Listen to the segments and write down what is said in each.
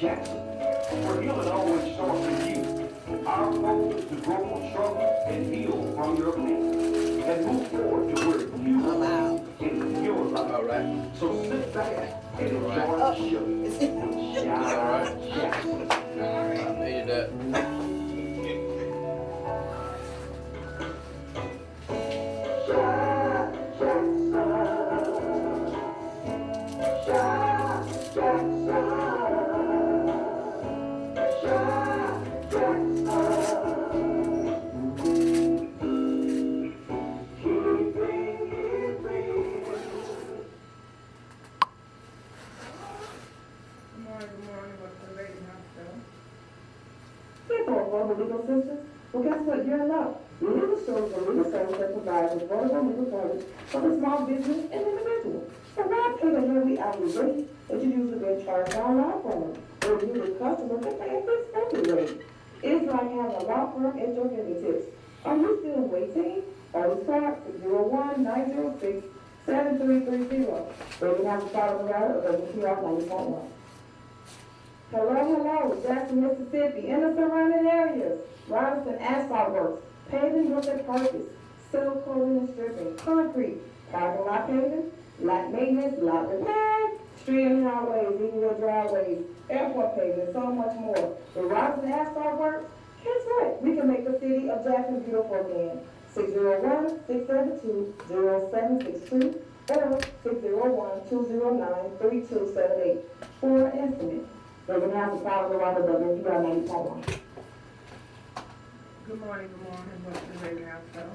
Jackson. For healing always starts with you. Our goal is to grow from struggle and heal from your pain. And move forward to where you belong in your life. All right. So sit back and enjoy the show with Sharon Jackson. All right. I made that. Legal sisters? Well, guess what? You're in luck. Legal Stores are legal service that provides affordable legal service for the small business and individual. So why pay the heavy hourly rate that you usually get charged by a law firm? Or you, the customer, can pay a fixed monthly rate. It's like having a law firm at your fingertips. Are you still waiting? Always call 601-906-7330. They can have a follow the rider of WPR 90.1. Hello, Jackson, Mississippi, and the surrounding areas. Robinson Asphalt Works, paving with a purpose, seal coating and stripping, concrete, parking lot paving, lot maintenance, lot repair, street and highways, even driveways, airport paving, so much more. The Robinson Asphalt Works, guess what? We can make the city of Jackson beautiful again. 601-672-0762 or 601-209-3278 for an estimate. They're going to have to follow the right of WPR 90.1. Good morning, welcome to the Radio House Show.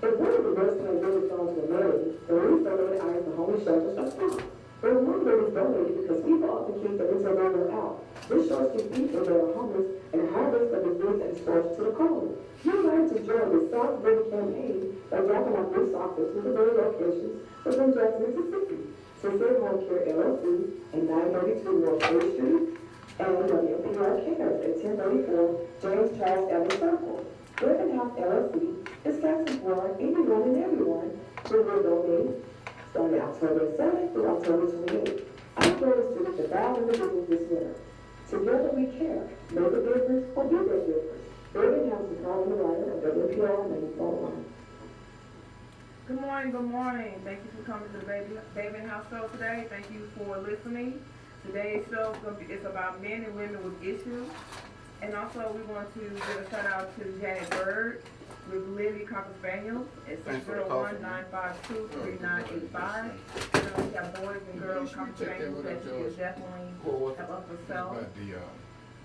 If one of the best friends really songs were married, the least donated items to homeless shelters are stopped. But one that is donated because people often keep them until they're out. This shows can people that are homeless and high risk of disease and exposure to the cold. You're ready to join the South River campaign by dropping off this office to the very locations within Jackson, Mississippi. Sincere Home Care LLC at 932 North 8th Street. And Wmpr Cares at 1034 James Charles Evans Circle. Urban House LLC is casting for anyone and everyone who will donate starting October 7th through October 28th. Our goal is to reach 1,000 individuals this winter. Together we care. Make a difference or be that difference. Urban House is calling the writer of WPR 90.1. Good morning. Thank you for coming to the Baben House Show today. Thank you for listening. Today's show is about men and women with issues. And also we want to give a shout out to Janet Bird with Livy Cocker Spaniels at 601-952-3985. We have boys and girls Cocker Spaniels that she is definitely have up for sale.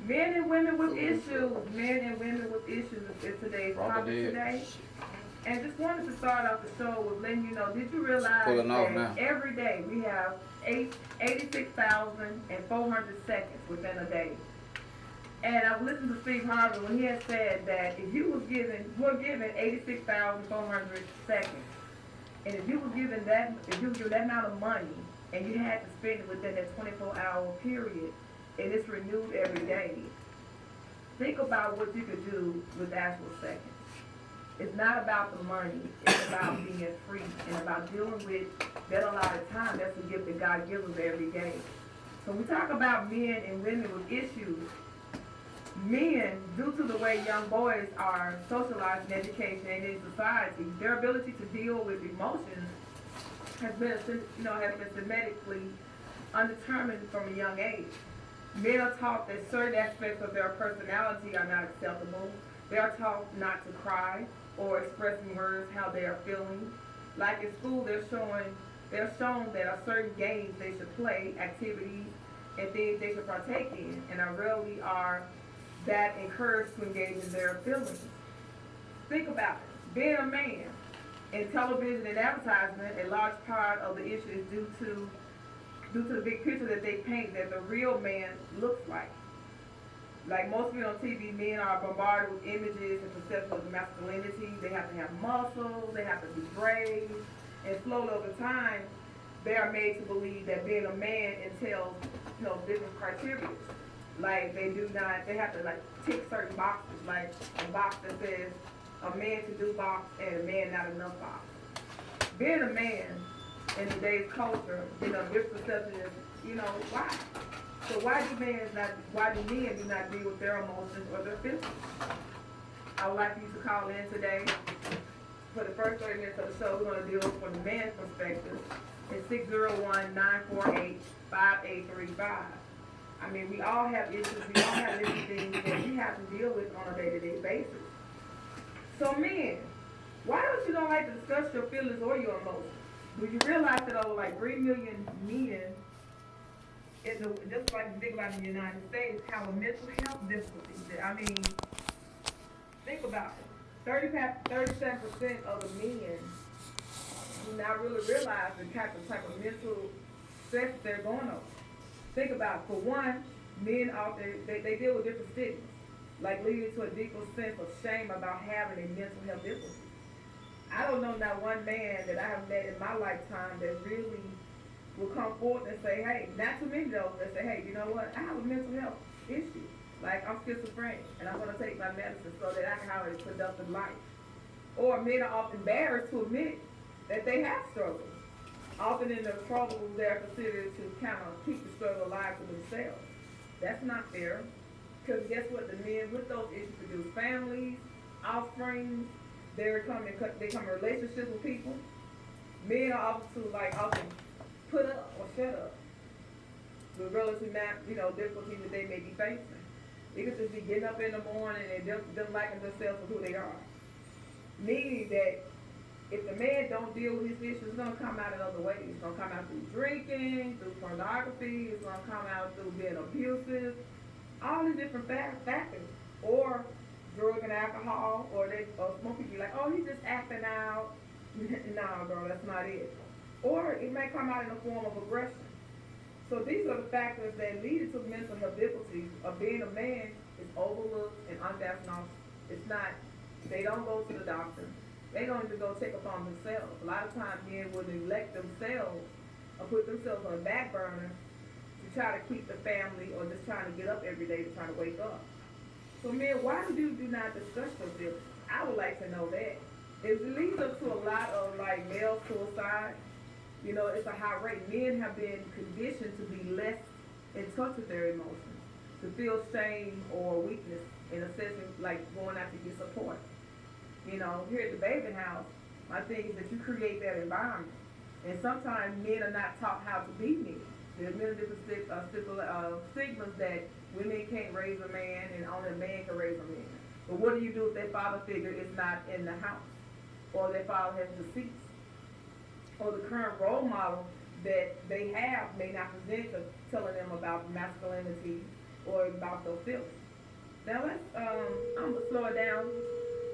Men and women with issues. Men and women with issues is today's topic today. And just wanted to start off the show with letting you know, did you realize that every day we have 86,400 seconds within a day? And I've listened to Steve Harvey when he had said that if you was given, we're given 86,400 seconds. And if you were given that amount of money and you had to spend it within that 24-hour period, and it's renewed every day, think about what you could do with actual seconds. It's not about the money, it's about being free and about dealing with that allotted time. That's a gift that God gives us every day. So when we talk about men and women with issues, men, due to the way young boys are socialized in education and in society, their ability to deal with emotions has been systematically undetermined from a young age. Men are taught that certain aspects of their personality are not acceptable. They are taught not to cry or expressing words how they are feeling. Like in school, they're shown that are certain games they should play, activities, and things they should partake in, and rarely are that encouraged to engage in their feelings. Think about it. Being a man in television and advertisement, a large part of the issue is due to the big picture that they paint that the real man looks like. Like most men on TV, men are bombarded with images and perceptions of masculinity. They have to have muscles, they have to be brave, and slowly over time, they are made to believe that being a man entails, different criteria. Like they have to tick certain boxes, like a box that says a man to do box and a man not enough box. Being a man in today's culture, this perception is, why? So why do men do not deal with their emotions or their feelings? I would like for you to call in today. For the first 30 minutes of the show, we're going to deal from the man's perspective. It's 601-948-5835. I mean, we all have issues. We all have different things that we have to deal with on a day-to-day basis. So men, why don't like to discuss your feelings or your emotions? Do you realize that over like 3 million men, just like you think about in the United States, have a mental health difficulty? I mean, think about it. 37% of the men do not really realize the type of mental stress they're going over. Think about it. For one, men out there, they deal with different stigmas, like leading to a deeper sense of shame about having a mental health difficulty. I don't know not one man that I have met in my lifetime that really will come forward and say, hey, not too many though, that say, hey, you know what, I have a mental health issue. Like I'm schizophrenic and I'm going to take my medicine so that I can have a productive life. Or men are often embarrassed to admit that they have struggles. Often in the troubles they're considered to kind of keep the struggle alive to themselves. That's not fair. Because guess what? The men with those issues produce families, offspring. They come in relationships with people. Men are often put up or shut up with relative difficulties that they may be facing. They could just be getting up in the morning and them liking themselves for who they are. Meaning that if the man don't deal with his issues, it's going to come out in other ways. It's going to come out through drinking, through pornography. It's going to come out through being abusive. All these different factors. Or drug and alcohol. Or some people be like, oh, he's just acting out. No, girl, that's not it. Or it may come out in the form of aggression. So these are the factors that lead to mental health difficulties. Of being a man is overlooked and undiagnosed. It's not. They don't go to the doctor. They don't even go check upon themselves. A lot of times men will neglect themselves or put themselves on the back burner to try to keep the family or just trying to get up every day to try to wake up. So men, why do you do not discuss your feelings? I would like to know that. It leads up to a lot of like male suicide. You know, it's a high rate. Men have been conditioned to be less in touch with their emotions, to feel shame or weakness in assessing, like going out to get support. You know, here at the baben house, my thing is that you create that environment. And sometimes men are not taught how to be men. There's many different stigmas that women can't raise a man and only a man can raise a man. But what do you do if that father figure is not in the house? Or their father has deceased? Or the current role model that they have may not present to telling them about masculinity or about their feelings. Now I'm gonna slow it down.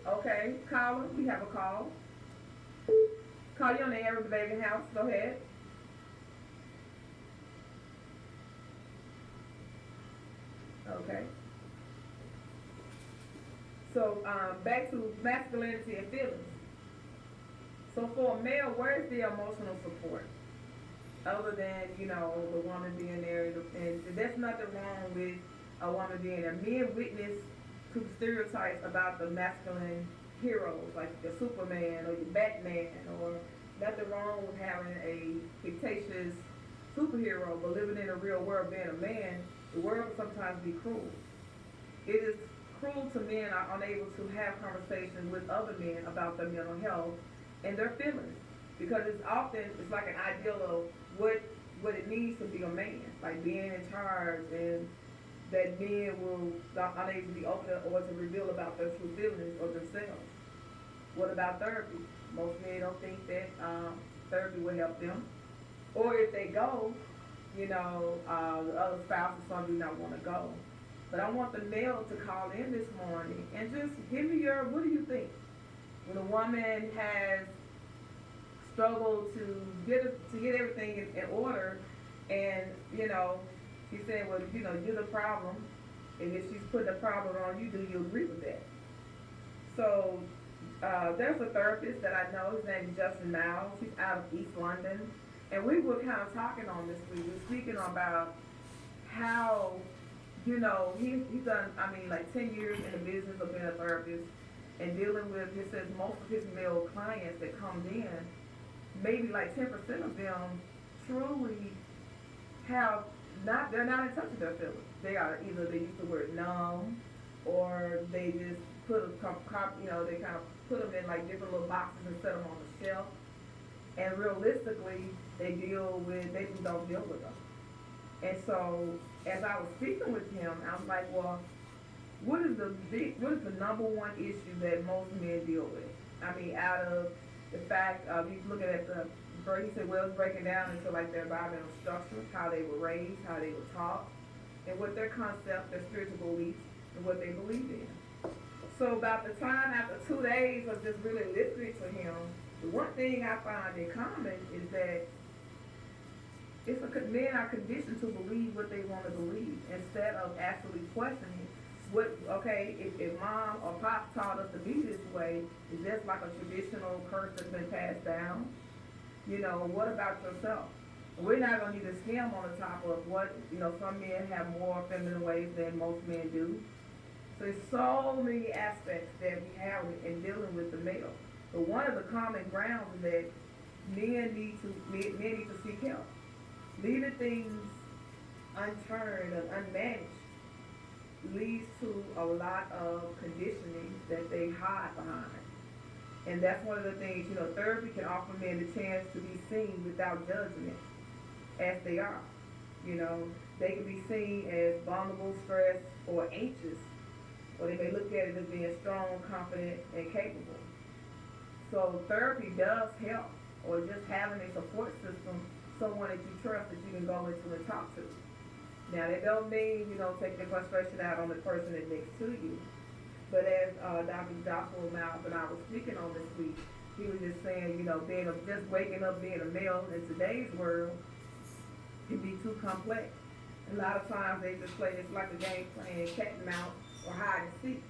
Okay, caller, we have a call. Call you on the air with the baby house. Go ahead. Okay. So back to masculinity and feelings. So for a male, where's the emotional support? Other than, the woman being there, and there's nothing wrong with a woman being there. Men witness to stereotypes about the masculine heroes, like the Superman or the Batman, or nothing wrong with having a fictitious superhero, but living in a real world, being a man, the world can sometimes be cruel. It is cruel to men are unable to have conversations with other men about their mental health and their feelings, because it's like an ideal of what it means to be a man, like being in charge, and that men will not unable to be open or to reveal about their true feelings or themselves. What about therapy? Most men don't think that therapy will help them, or if they go, the other spouse or some do not want to go. But I want the male to call in this morning and just give me what do you think? When a woman has struggled to get everything in order, and she said, well, you're the problem, and if she's putting a problem on you, do you agree with that? So there's a therapist that I know. His name is Justin Miles. He's out of East London, and we were kind of talking on this week. We were speaking about how he's done, like 10 years in the business of being a therapist and dealing with, he says, most of his male clients that come in, maybe like 10% of them truly have they're not in touch with their feelings. They are either they use the word numb, or they just put they kind of put them in like different little boxes and set them on the shelf. And realistically, they just don't deal with them. And so, as I was speaking with him, I was like, well, what is the number one issue that most men deal with? I mean, out of the fact of you looking at the verse, he said, well, it's breaking down into like their Bible structure, how they were raised, how they were taught, and what their concept, their spiritual beliefs, and what they believe in. So about the time after 2 days of just really listening to him, the one thing I find in common is that men are conditioned to believe what they want to believe instead of actually questioning if mom or pop taught us to be this way, is this like a traditional curse that's been passed down? What about yourself? We're not going to need to skim on the top of what, some men have more feminine ways than most men do. So there's so many aspects that we have in dealing with the male. But one of the common grounds is that men need to seek help. Leaving things unturned and unmanaged leads to a lot of conditioning that they hide behind. And that's one of the things, therapy can offer men the chance to be seen without judgment as they are. They can be seen as vulnerable, stressed, or anxious, or they may look at it as being strong, confident, and capable. So therapy does help, or just having a support system, someone that you trust that you can go into and talk to. Now, that don't mean you don't take the frustration out on the person that next to you. But as Dr. Joshua Miles and I was speaking on this week, he was just saying, just waking up being a male in today's world can be too complex. A lot of times they just play, it's like a game playing cat and mouse or hide and seek.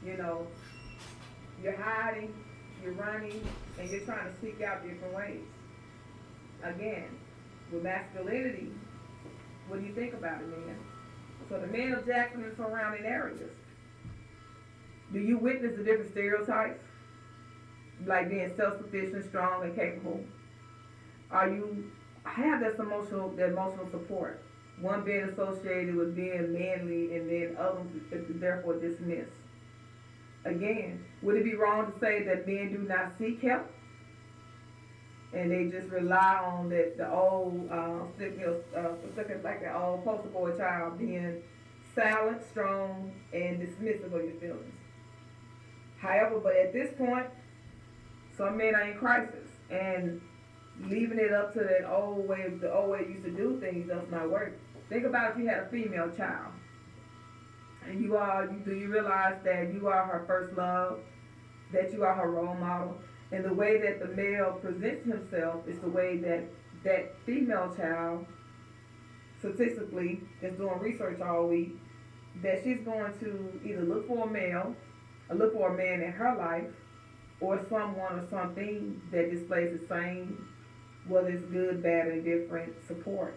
You're hiding, you're running, and you're trying to seek out different ways. Again, with masculinity, what do you think about it, man? So the men of Jackson and surrounding areas, do you witness the different stereotypes? Like being self-sufficient, strong, and capable? Are you have that emotional support? One being associated with being manly and then others therefore dismissed. Again, would it be wrong to say that men do not seek help? And they just rely on the old, like the old poster boy child being silent, strong, and dismissive of your feelings. However, but at this point, some men are in crisis, and leaving it up to the old way it used to do things does not work. Think about if you had a female child, and do you realize that you are her first love, that you are her role model, and the way that the male presents himself is the way that female child, statistically, is doing research all week, that she's going to either look for a male, or look for a man in her life, or someone or something that displays the same, whether it's good, bad, or indifferent, support.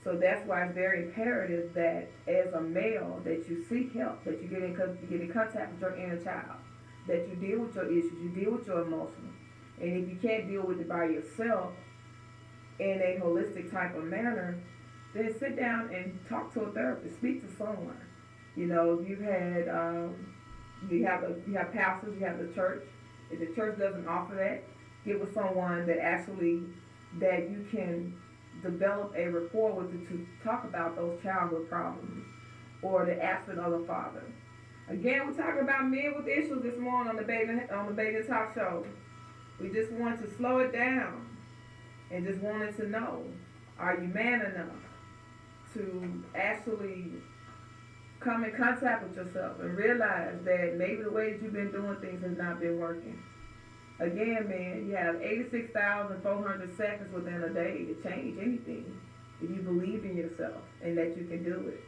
So that's why it's very imperative that as a male that you seek help, that you get in contact with your inner child, that you deal with your issues, you deal with your emotions. And if you can't deal with it by yourself in a holistic type of manner, then sit down and talk to a therapist, speak to someone. If you've had, you have pastors, you have the church. If the church doesn't offer that, get with someone that you can develop a rapport with to talk about those childhood problems or the absence of a father. Again, we're talking about men with issues this morning on the Baben Talk Show. We just wanted to slow it down and just wanted to know, are you man enough to actually come in contact with yourself and realize that maybe the way that you've been doing things has not been working? Again, man, you have 86,400 seconds within a day to change anything if you believe in yourself and that you can do it.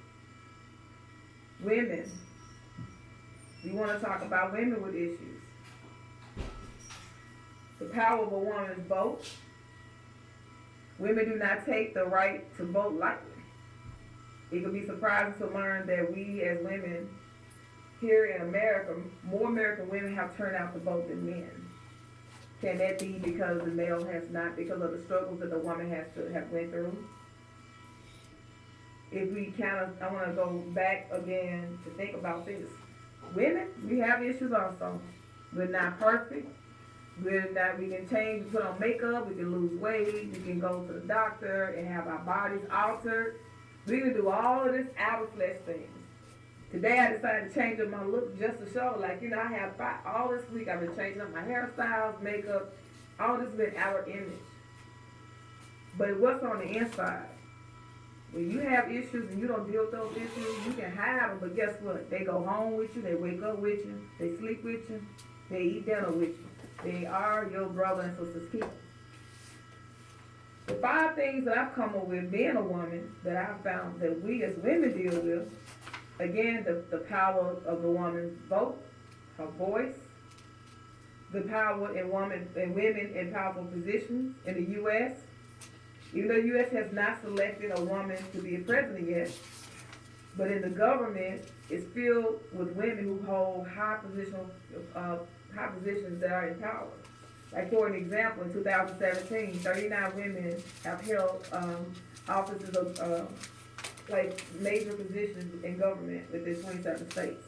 Women, we want to talk about women with issues. The power of a woman's vote. Women do not take the right to vote lightly. It can be surprising to learn that we as women here in America, more American women have turned out to vote than men. Can that be because the male has not, because of the struggles that the woman has to have went through? if we I want to go back again to think about this. Women, we have issues also. We're not perfect. We're not, we can change, we put on makeup, we can lose weight, we can go to the doctor and have our bodies altered. We can do all of this outer flesh things. Today I decided to change up my look just to show, like, you know, I have all this week I've been changing up my hairstyles, makeup, all this been outer image. But what's on the inside? When you have issues and you don't deal with those issues, you can hide them, but guess what? They go home with you, they wake up with you, they sleep with you, they eat dinner with you. They are your brother and sister's keeper. The 5 things that I've come up with being a woman that I've found that we as women deal with, again, the power of the woman's vote, her voice, the power in women in powerful positions in the U.S. Even though the U.S. has not selected a woman to be a president yet, but in the government, it's filled with women who hold high positions that are in power. Like for an example, in 2017, 39 women have held offices of like major positions in government within 27 states.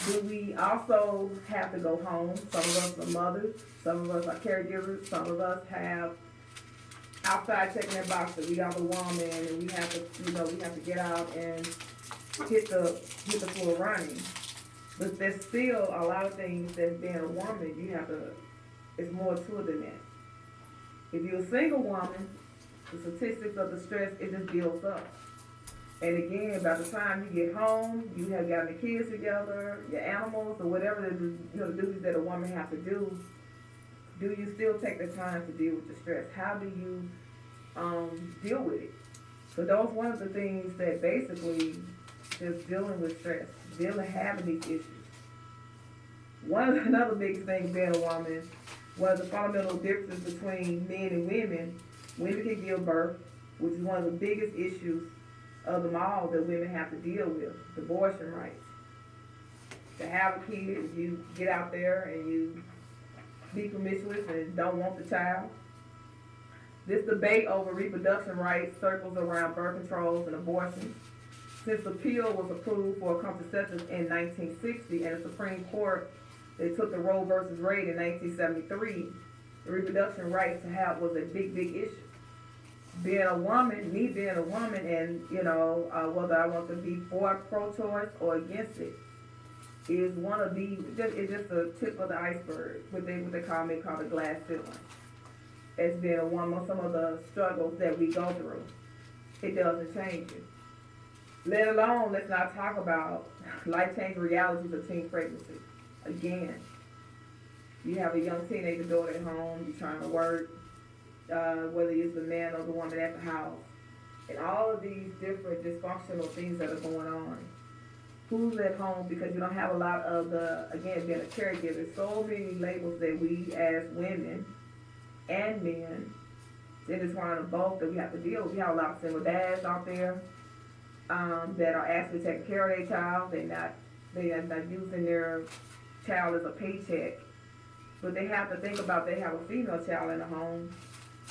Do we also have to go home? Some of us are mothers, some of us are caregivers, some of us have outside checking their boxes. We are the woman, and we have to, we have to get out and hit the floor running. But there's still a lot of things that being a woman, it's more to it than that. If you're a single woman, the statistics of the stress, it just builds up. And again, by the time you get home, you have gotten the kids together, your animals, or whatever the duties that a woman have to do. Do you still take the time to deal with the stress? How do you deal with it? So those one of the things that basically just dealing with stress, having these issues. Another big thing being a woman, one of the fundamental differences between men and women can give birth, which is one of the biggest issues of them all that women have to deal with, abortion rights. To have a kid, if you get out there and you be promiscuous and don't want the child. This debate over reproduction rights circles around birth controls and abortion. Since the pill was approved for contraceptives in 1960 and the Supreme Court, they took the Roe versus Wade in 1973, the reproduction rights to have was a big, big issue. Being a woman, and whether I want to be for pro-choice or against it, is one of it's just the tip of the iceberg, what they call the glass ceiling. As being a woman, some of the struggles that we go through, it doesn't change you. Let alone, let's not talk about life-changing realities of teen pregnancy. Again, you have a young teenager daughter at home, you're trying to work, whether it's the man or the woman at the house, and all of these different dysfunctional things that are going on. Who's at home, because you don't have a lot of being a caregiver, so many labels that we as women and men, intertwined both, that we have to deal with. We have a lot of single dads out there that are actually taking care of their child. They are not using their child as a paycheck, but they have to think about they have a female child in the home.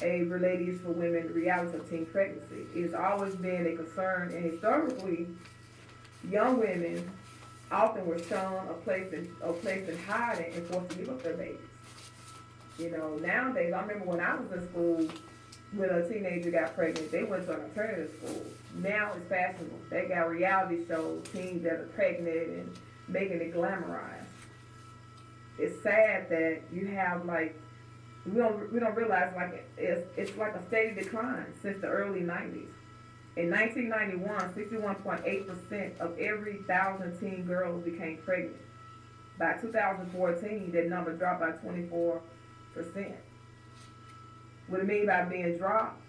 A related issue for women, the reality of teen pregnancy. It's always been a concern, and historically, young women often were shown a place in hiding and forced to give up their babies. Nowadays, I remember when I was in school, when a teenager got pregnant, they went to an alternative school. Now it's fashionable. They got reality shows, teens that are pregnant and making it glamorized. It's sad that you have we don't realize it's like a steady decline since the early 90s. In 1991, 61.8% of every 1,000 teen girls became pregnant. By 2014, that number dropped by 24%. What it means by being dropped,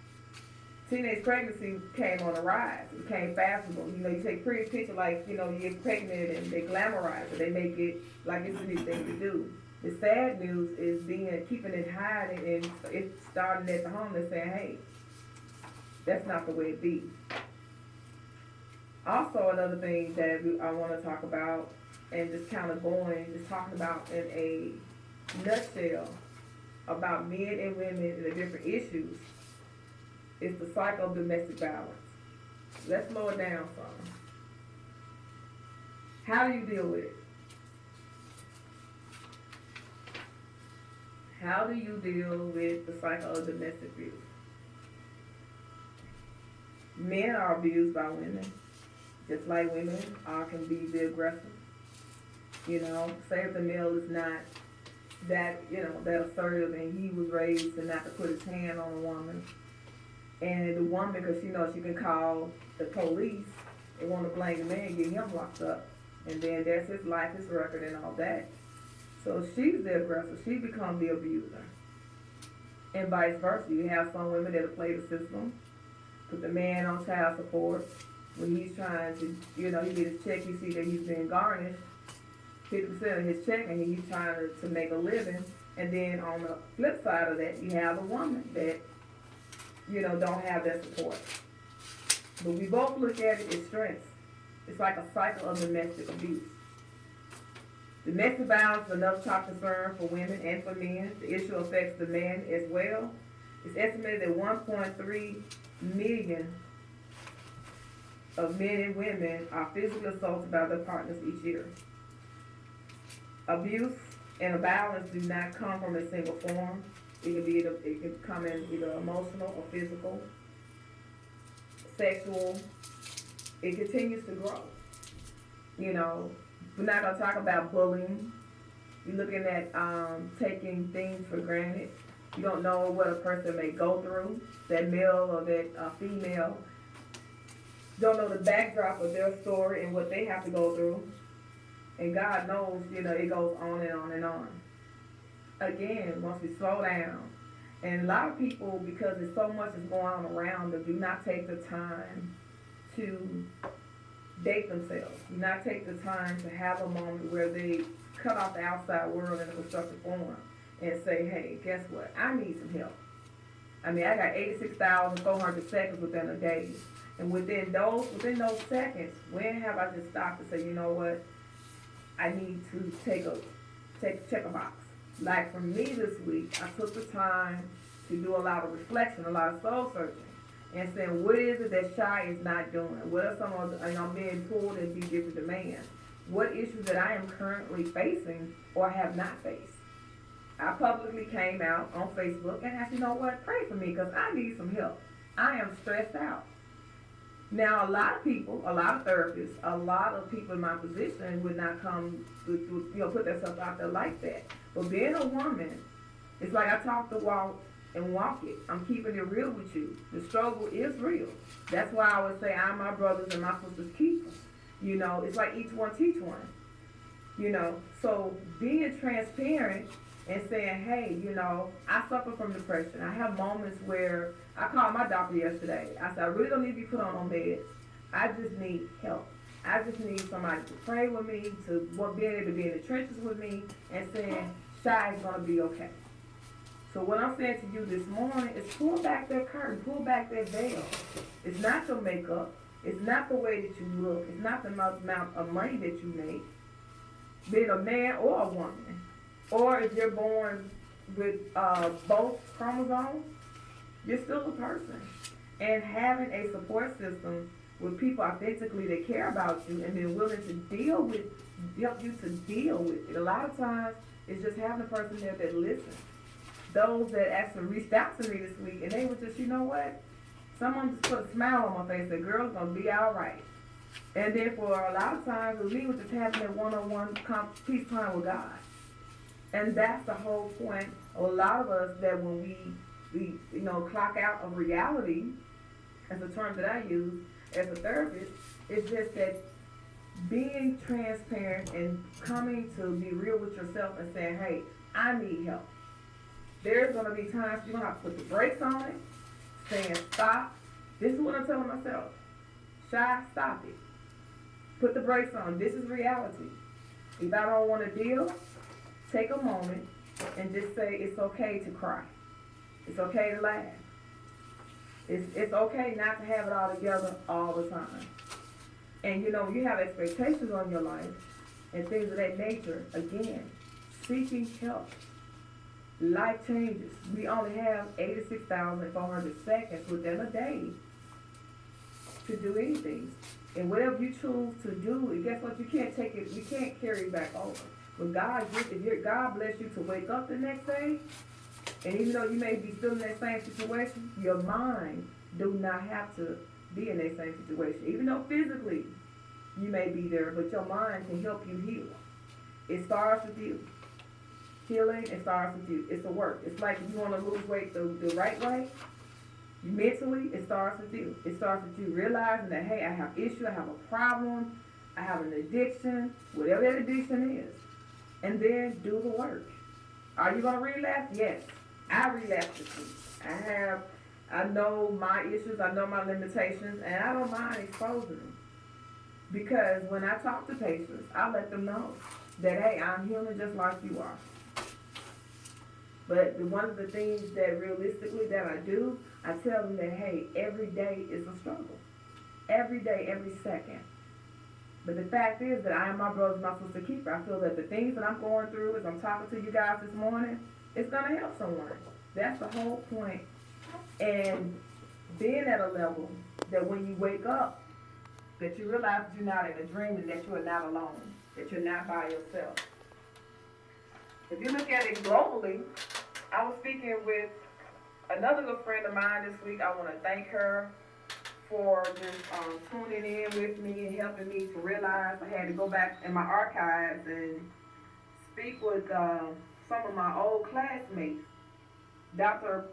teenage pregnancy came on the rise. It became fashionable. You take pretty pictures you get pregnant and they glamorize it. They make it like it's a new thing to do. The sad news is keeping it hiding, and it's starting at the home and saying, hey, that's not the way it be. Also, another thing that I want to talk about, and just talking about in a nutshell about men and women and the different issues, is the cycle of domestic violence. Let's slow it down some. How do you deal with it? How do you deal with the cycle of domestic abuse? Men are abused by women, just like women can be the aggressor. You know, say if the male is not that, that assertive and he was raised to not to put his hand on a woman. And the woman, because she knows she can call the police, they want to blame the man, get him locked up. And then that's his life, his record and all that. So she's the aggressor, she becomes the abuser. And vice versa. You have some women that'll play the system, put the man on child support. When he's trying to, he get his check, you see that he's been garnished 50% of his check, and he's trying to make a living. And then on the flip side of that, you have a woman that, don't have that support. But we both look at it as strengths. It's like a cycle of domestic abuse. Domestic violence is another top concern for women and for men. The issue affects the man as well. It's estimated that 1.3 million of men and women are physically assaulted by their partners each year. Abuse and violence do not come from a single form. It can come in either emotional or physical, sexual. It continues to grow. We're not going to talk about bullying. You're looking at taking things for granted. You don't know what a person may go through, that male or that female. Don't know the backdrop of their story and what they have to go through. And God knows, it goes on and on and on. Again, once we slow down, and a lot of people, because there's so much that's going on around them, do not take the time to date themselves. Do not take the time to have a moment where they cut off the outside world in a constructive form and say, hey, guess what? I need some help. I got 86,400 seconds within a day. And within those seconds, when have I just stopped to say, you know what? I need to check a box. Like for me this week, I took the time to do a lot of reflection, a lot of soul searching, and saying, what is it that Shy is not doing? What are some of the, I'm being pulled in these different demands? What issues that I am currently facing or have not faced? I publicly came out on Facebook and asked, pray for me because I need some help. I am stressed out. Now, a lot of people, a lot of therapists, a lot of people in my position would not come to put themselves out there like that. But being a woman, it's like I talk the walk and walk it. I'm keeping it real with you. The struggle is real. That's why I would say I'm my brother's and my sister's keeper. It's like each one teach one. So being transparent and saying, hey, I suffer from depression. I have moments where I called my doctor yesterday. I said, I really don't need to be put on meds. I just need help. I just need somebody to pray with me, to be able to be in the trenches with me and saying, Shy is going to be okay. So what I'm saying to you this morning is pull back that curtain, pull back that veil. It's not your makeup. It's not the way that you look. It's not the amount of money that you make, being a man or a woman. Or if you're born with both chromosomes, you're still a person. And having a support system with people authentically that care about you and being willing to help you to deal with it. A lot of times, it's just having a person there that listens. Those that actually reached out to me this week, and they were just, someone just put a smile on my face, the girl's going to be all right. And then for a lot of times, we were just having that one-on-one peace time with God. And that's the whole point of a lot of us, that when we clock out of reality, as a term that I use as a therapist, it's just that being transparent and coming to be real with yourself and saying, hey, I need help. There's going to be times you're going to have to put the brakes on it, saying stop. This is what I'm telling myself. Shy, stop it. Put the brakes on. This is reality. If I don't want to deal, take a moment and just say it's okay to cry. It's okay to laugh. It's okay not to have it all together all the time. And you have expectations on your life and things of that nature. Again, seeking help. Life changes. We only have 86,400 seconds within a day to do anything. And whatever you choose to do, guess what? You can't take it, you can't carry it back over. When God bless you to wake up the next day, and even though you may be still in that same situation, your mind do not have to be in that same situation. Even though physically you may be there, but your mind can help you heal. It starts with you. Healing, it starts with you. It's a work. It's like if you want to lose weight the right way, mentally, it starts with you. It starts with you realizing that, hey, I have issue, I have a problem, I have an addiction, whatever that addiction is. And then do the work. Are you going to relapse? Yes. I relapsed this week. I know my issues, I know my limitations, and I don't mind exposing them. Because when I talk to patients, I let them know that, hey, I'm human just like you are. But one of the things that realistically that I do, I tell them that, hey, every day is a struggle. Every day, every second. But the fact is that I am my brother's, my sister keeper. I feel that the things that I'm going through as I'm talking to you guys this morning, it's going to help someone. That's the whole point. And being at a level that when you wake up, that you realize that you're not in a dream and that you are not alone, that you're not by yourself. If you look at it globally, I was speaking with another good friend of mine this week. I want to thank her for just tuning in with me and helping me to realize I had to go back in my archives and speak with some of my old classmates. Dr.